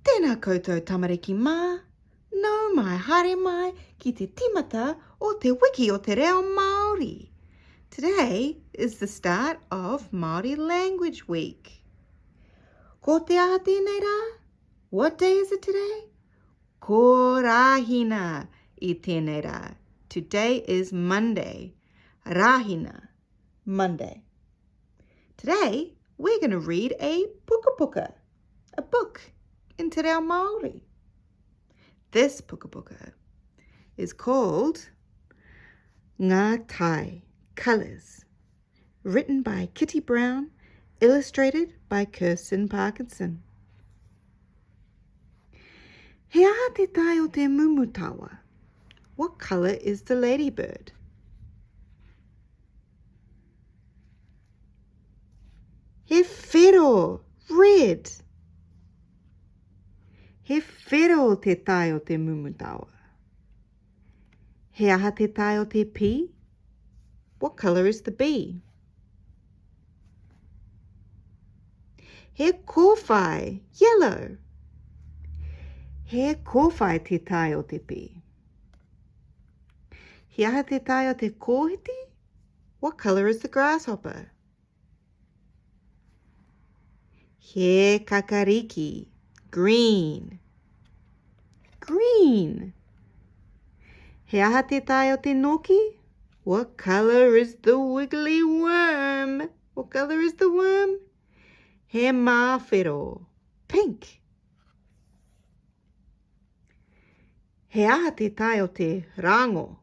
Tēnā koutou tamariki mā, nau mai haere mai ki te timata o te Wiki o te reo Māori. Today is the start of Māori Language Week. Ko te aha tēnei rā? What day is it today? Ko Rāhina I tēnei rā. Today is Monday. Rāhina, Monday. Today we're going to read a puka puka, a book in Te Reo Māori. This puka puka is called Ngā Tae, Colours, written by Kitty Brown, illustrated by Kirsten Parkinson. He aha te tae o te mumutawa. What colour is the ladybird? He whero, red. He whero te tae o te mumutawa. He aha te tae o te pī. What colour is the bee? He kōwhai, yellow. He kōwhai te tae o te pī. He aha te tae o te kōhiti. What colour is the grasshopper? He kakariki, green. Green. He aha te tae o te noki. What colour is the wiggly worm? What colour is the worm? He mawhero, pink. He aha te tae o te rango.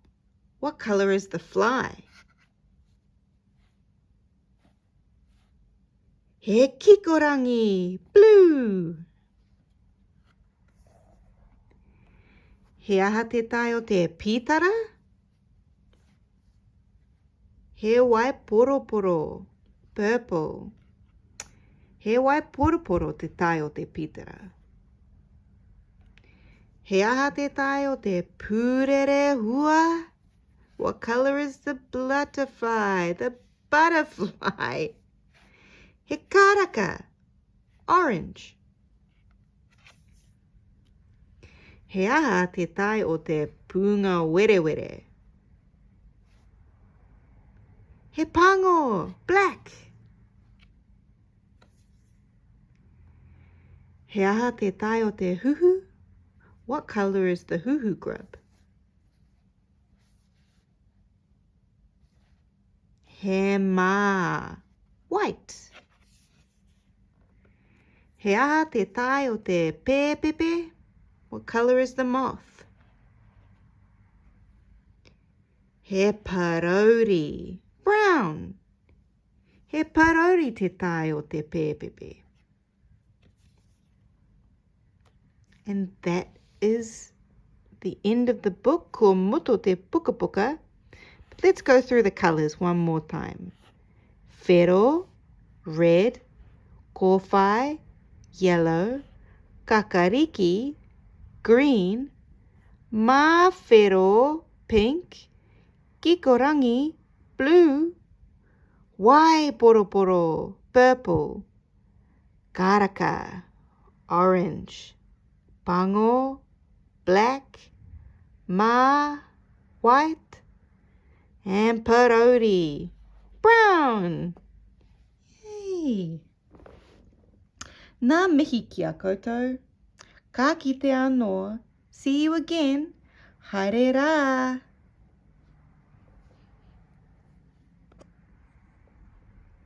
What colour is the fly? He kikorangi, blue. He aha te tae o te pītara. He waiporoporo, purple. He waiporoporo te tae o te pītara. He aha te tae o te pūrere hua. What colour is the butterfly? The butterfly. He karaka, orange. He aha te tae o te pūnga werewere. He pango, black. He aha te tae o te huhu. What colour is the huhu grub? He mā, white. He aha te tae o te pēpepe. What colour is the moth? He parauri, brown. He parauri te tae o te pēpepe. And that is the end of the book, ko muto te puka puka. But let's go through the colours one more time. Whero, red. Kōwhai, yellow. Kakariki, green. Mawhero, pink. Kikorangi, blue. Waiporoporo, purple. Karaka, orange. Pango, black. Ma, white. And parauri, brown. Yay! Nā mihi kia koutou. Ka kite anō. See you again. Haere rā.